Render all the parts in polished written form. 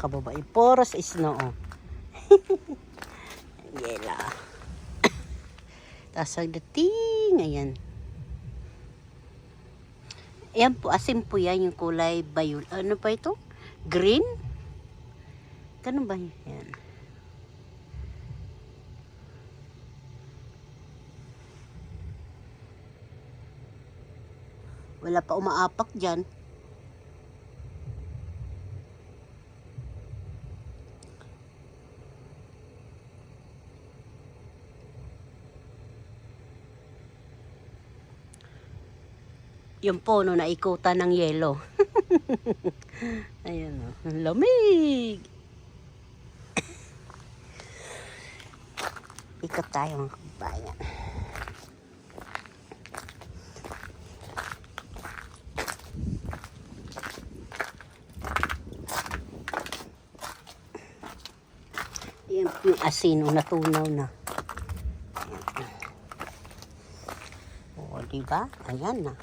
Kababae, poros snow. Yela. Tapos dating, ayan. Ayan po, asim po yan, yung kulay bayo. Ano pa ito? Green? Ganun ba yan? Wala pa umaapak dyan. Yung puno na ikutan ng yelo. Ayan o, ang lamig. Ikot tayo mga kabayan. Yan yung asin o natunaw na. Ayan. O, diba? Ayan na.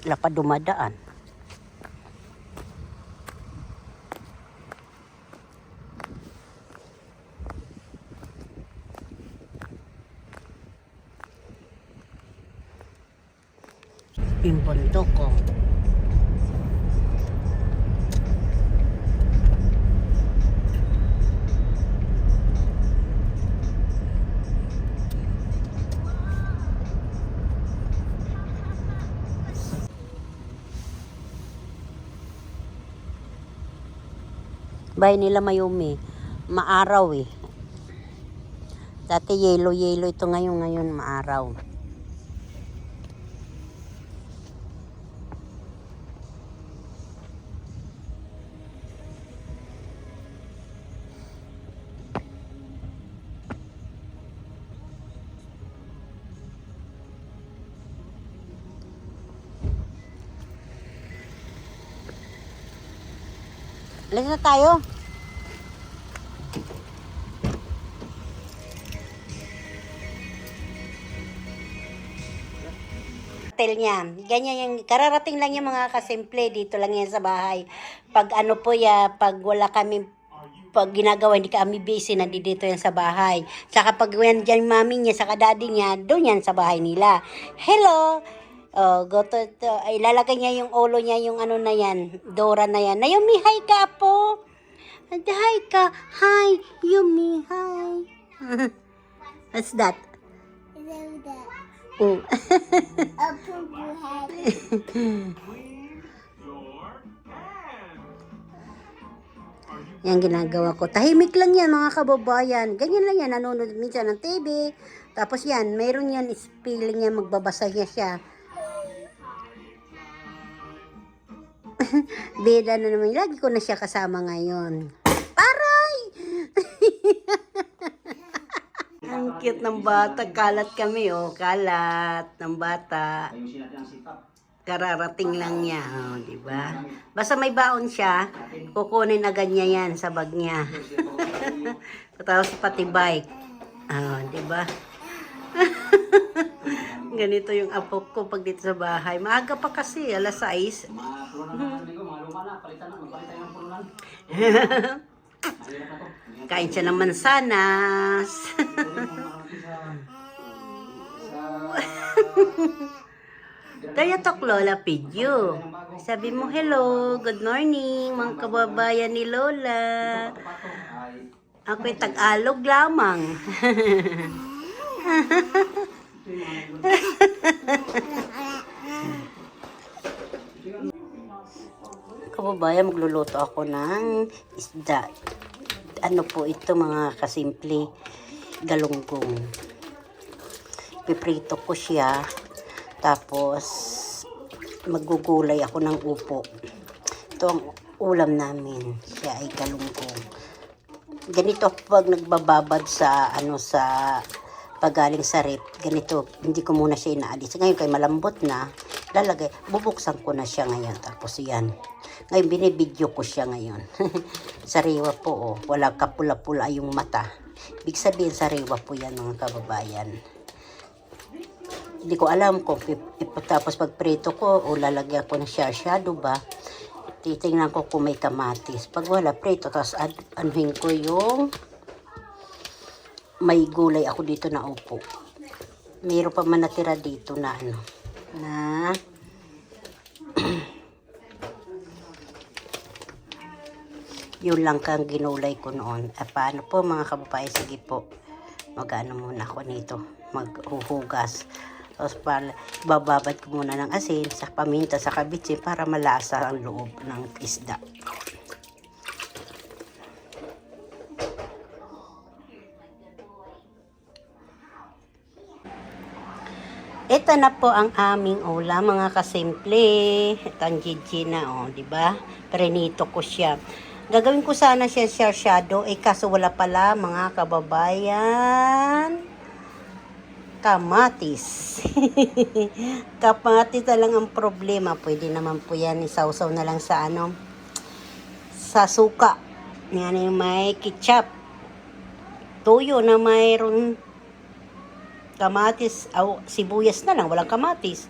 Wala pa dumadaan. Yung bundok ko. Bahay nila Mayumi, maaraw eh. Dati yellow ito ngayon maaraw. Alis na tayo. Hotel niya. Ganyan yung, kararating lang yung mga kasimple. Dito lang yan sa bahay. Pag ano po ya, pag wala kami, pag ginagawa, hindi kami busy, nandito yan sa bahay. Saka pag yan dyan mami niya, saka daddy niya, doon yan sa bahay nila. Hello! Oh, ay lalagay niya yung ulo niya, yung ano na yan, Dora na yan. Naomi, hi ka po! Hi ka! Hi! Yumi, hi! What's that? Oh. Yan ginagawa ko. Tahimik lang yan mga kababayan. Ganyan lang yan. Nanonood minsan ng TV. Tapos yan, mayroon yan spelling niya. Magbabasa niya siya. Beda na naman. Lagi ko na siya kasama ngayon. Aray! Ang cute ng bata. Kalat kami, oh. Kalat ng bata. Kararating lang niya, oh, di ba? Basta may baon siya, kukunin agad niya yan sa bag niya. Tapos pati bike. Oh, di ba? Ganito yung apo ko pag dito sa bahay. Maaga pa kasi, alas 6. Kain siya ng mansanas. Kaya tok Lola Pidyo. Sabi mo, hello, good morning, mga kababayan ni Lola. Ako'y Tagalog lamang. Kababayan, magluluto ako ng isda. Ano po ito mga kasimple, galunggong. Piprito ko siya. Tapos, magugulay ako ng upo. Ito ang ulam namin. Siya ay galunggong. Ganito pag nagbababad sa, sa pagaling sa rep. Ganito, hindi ko muna siya inaalis. Ngayon, kay malambot na, bubuksan ko na siya ngayon. Tapos yan. Ngayon, binibidyo ko siya ngayon. Sariwa po, oh. Wala kapula-pula yung mata. Ibig sabihin, sariwa po yan mga kababayan. Hindi ko alam kung tapos pagprito ko o lalagyan ko ng shadow ba. Titingnan ko kung may kamatis. Pag wala, prito. Tapos anuhin ko yung may gulay ako dito na upo. Mayroon pa man natira dito na ano. Na yun lang kang ginulay ko noon. Paano po mga kababayan? Sige po. Mag-ano muna ako nito. Maghuhugas. Tapos bababad ko muna ng asin sa paminta sa kabitsin para malasa ang loob ng isda. Ito na po ang aming ulam, mga kasimple. Ito ang Gigi na, di ba? Prenito ko siya. Gagawin ko sana siya shadow, kaso wala pala, mga kababayan. Kamatis. Kamatis na lang ang problema. Pwede naman po yan, isawsaw na lang sa sa suka. Yan yung may ketchup. Tuyo na mayroon kamatis, sibuyas na lang, walang kamatis.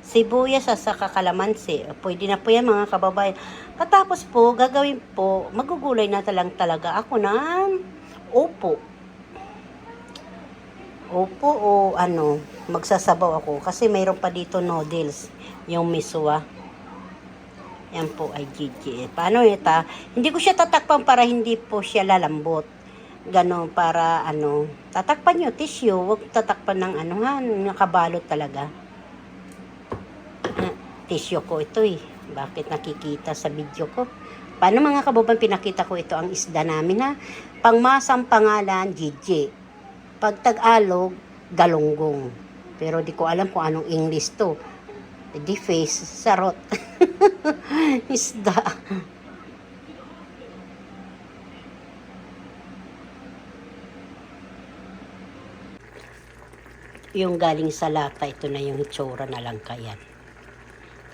Sibuyas at saka kalamansi. Pwede na po yan, mga kababayan. Katapos po, gagawin po, magugulay na talaga ako ng upo. Upo o magsasabaw ako. Kasi mayroon pa dito noodles, yung miswa. Yan po ay Gigi. Paano ito? Hindi ko siya tatakpan para hindi po siya lalambot. Ganon para tatakpan nyo, tissue, huwag tatakpan ng nakabalot talaga. Tissue ko ito Bakit nakikita sa video ko? Paano mga kababayan, pinakita ko ito ang isda namin Pangmasang pangalan, Gigi. Pag Tagalog, galunggong. Pero di ko alam kung anong English to. Di face, sarot. Isda. Yung galing sa lata, ito na yung itsura na lang kayan.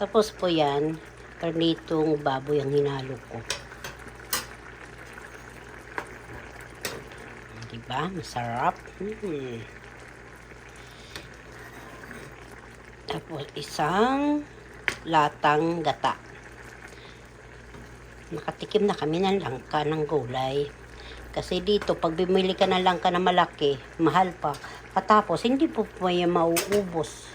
Tapos po yan, karnitong baboy ang hinalo ko. Diba? Masarap. Tapos isang latang gata. Nakatikim na kami ng langka ng gulay. Kasi dito, pag bumili ka ng langka na malaki, mahal pa. Patapos, hindi po may mauubos.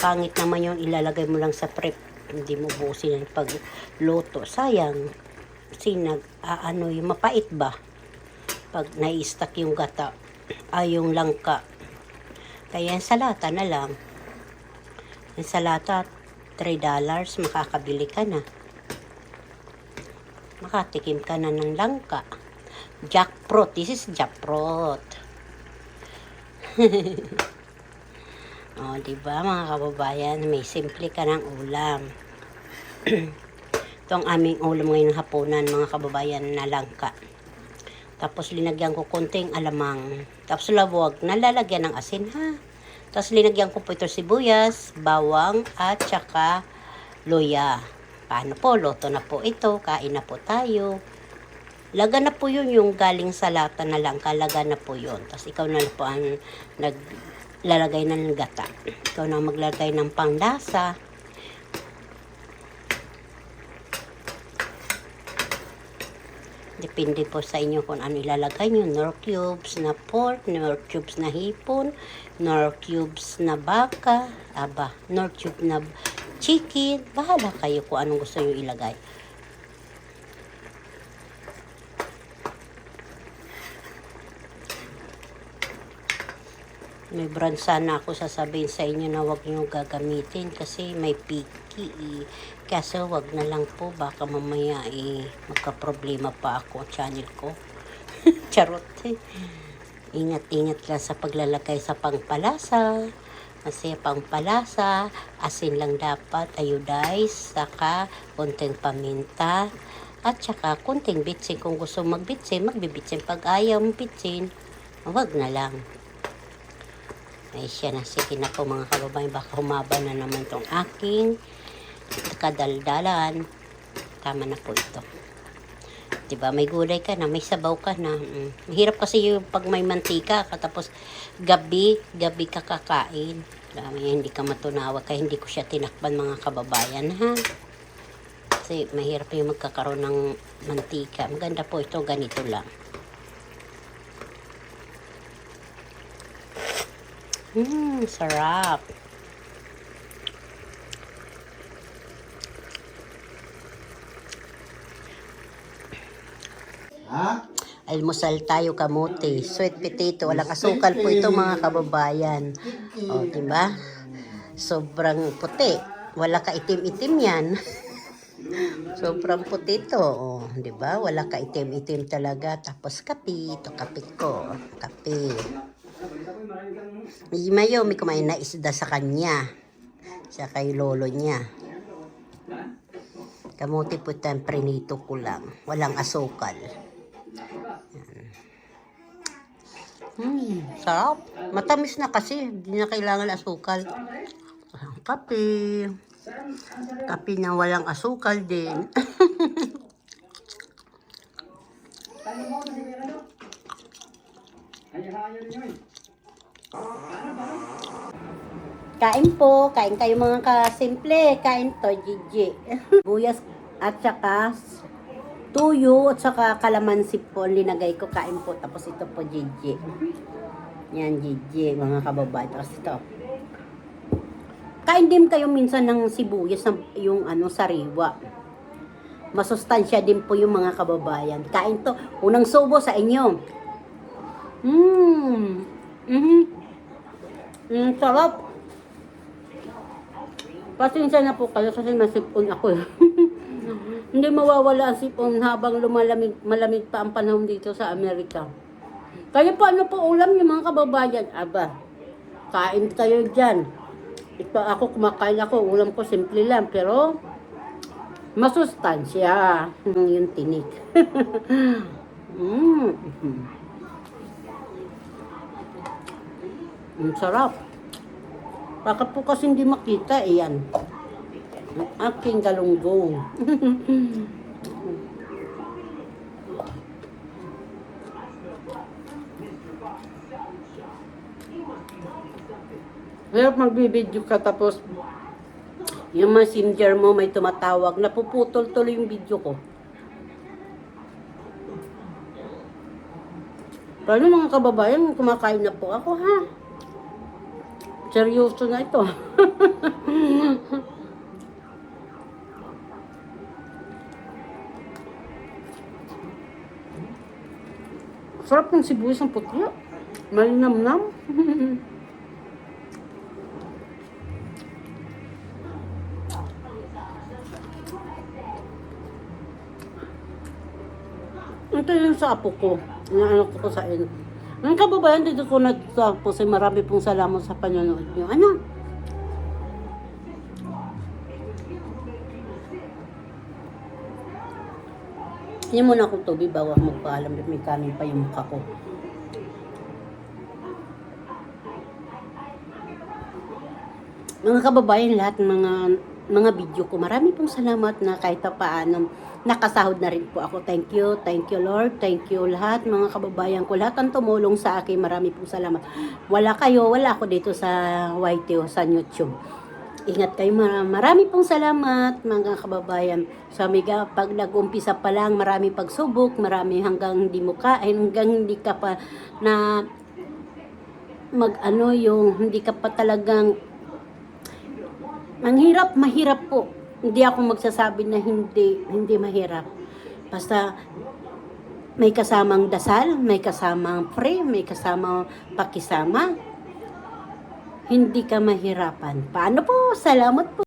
Pangit naman yung ilalagay mo lang sa prep. Hindi mo busin ang pagluto. Sayang. Kasi yung mapait ba? Pag nai-stack yung gata, yung langka. Kaya sa lata na lang. Yung sa lata, $3, makakabili ka na. Makatikim ka na ng langka. Jackfruit. This is jackfruit. Diba mga kababayan, may simple ka ng ulam. Ito ang aming ulam ngayon ng hapunan, mga kababayan, na langka. Tapos linagyan ko konting alamang. Tapos lawag, nalalagyan ng asin Tapos linagyan ko po ito sibuyas, bawang, at saka luya. Paano po? Luto na po ito. Kain na po tayo. Laga na po yun yung galing sa lata na langka. Laga na po yun. Tapos ikaw na po ang naglalagay ng gata. Ikaw na maglagay ng panglasa. Depende po sa inyo kung ano ilalagay nyo. Nor cubes na pork, nor cubes na hipon, nor cubes na baka, nor cube na chicken. Bahala kayo kung anong gusto nyo ilagay. May brand sana ako sasabihin sa inyo na huwag nyo gagamitin kasi may picky. Kaso wag na lang po, baka mamaya magka-problema pa ako channel ko. Charot. Ingat-ingat lang sa paglalagay sa pangpalasa. Kasi pangpalasa, asin lang dapat, iodize, saka konting paminta, at saka konting bitsin. Kung gusto magbitsin, magbibitsin. Pag ayaw bitsin, wag na lang. Ay siya na, sige na po mga kababayan, baka humaba na naman tong aking kadaldalan. Tama na po ito. Diba, may gulay ka na, may sabaw ka na. Mahirap kasi yung pag may mantika ka, tapos gabi ka kakain. Dami hindi ka matunawa kaya hindi ko siya tinakpan mga kababayan ha. Kasi mahirap yung magkakaroon ng mantika. Maganda po ito, ganito lang. Sarap. Ha? Almusal tayo kamote. Sweet potato. Walang asukal po ito mga kababayan. O, diba? Sobrang puti. Wala ka itim-itim yan. Sobrang puti to. O, diba? Wala ka itim-itim talaga. Tapos kape. Ito kape ko. Kape. Mayo, may kumain na isda sa kanya. Sa kay lolo niya. Kamote po ito, prinito ko lang. Walang asukal. Sarap. Matamis na kasi. Hindi na kailangan asukal. Kape. Kape na walang asukal din. Kain po. Kain kayo mga kasimple. Kain to, Gigi. Buyas at saka tuyo at saka kalamansi po linagay ko. Kain po. Tapos ito po, Gigi. Yan, Gigi. Mga kababayan. Tapos ito. Kain din kayo minsan ng sibuyas, yung sariwa. Masustansya din po yung mga kababayan. Kain to. Unang subo sa inyo. Sarap. Pasensya na po kayo kasi nasipon ako. Hindi mawawala ang sipon habang malamig pa ang panahon dito sa Amerika. Kaya paano po ulam yung mga kababayan? Aba, kain kayo dyan. Ito ako, kumakain ako. Ulam ko simple lang, pero masustansya. Yung tinik. Ang sarap. Baka po kasi hindi makita, yan. Ang aking galunggong. Hirap magbibideo ka tapos yung messenger mo may tumatawag, napuputol tuloy yung video ko. Pero mga kababayan, kumakain na po ako ha. Seryoso na ito. Sarap ng sibuyas ng puti. Malinamnam. Ito yung sa apo ko. Inaano ko sa inyo. Ang kababayan, dito ko nagtapos ay marami pong salamat sa panonood nyo. Ano? Yan muna akong tubig bago ako magpaalam at may kanin pa yung mukha ko. Mga kababayan, lahat ng mga video ko, marami pong salamat na kahit paano nakasahod na rin po ako. Thank you Lord, thank you lahat mga kababayan ko, lahat ang tumulong sa akin, marami pong salamat. Wala kayo, wala ako dito sa YT o sa YouTube. Ingat kayo, marami pong salamat mga kababayan. Sa pag nag-umpisa pa lang, marami pagsubok, marami hanggang hindi mo kain, hanggang hindi ka pa na yung hindi ka pa talagang mahirap po. Hindi ako magsasabi na hindi mahirap. Basta may kasamang dasal, may kasamang pray, may kasamang pakisama. Hindi ka mahirapan. Paano po? Salamat po.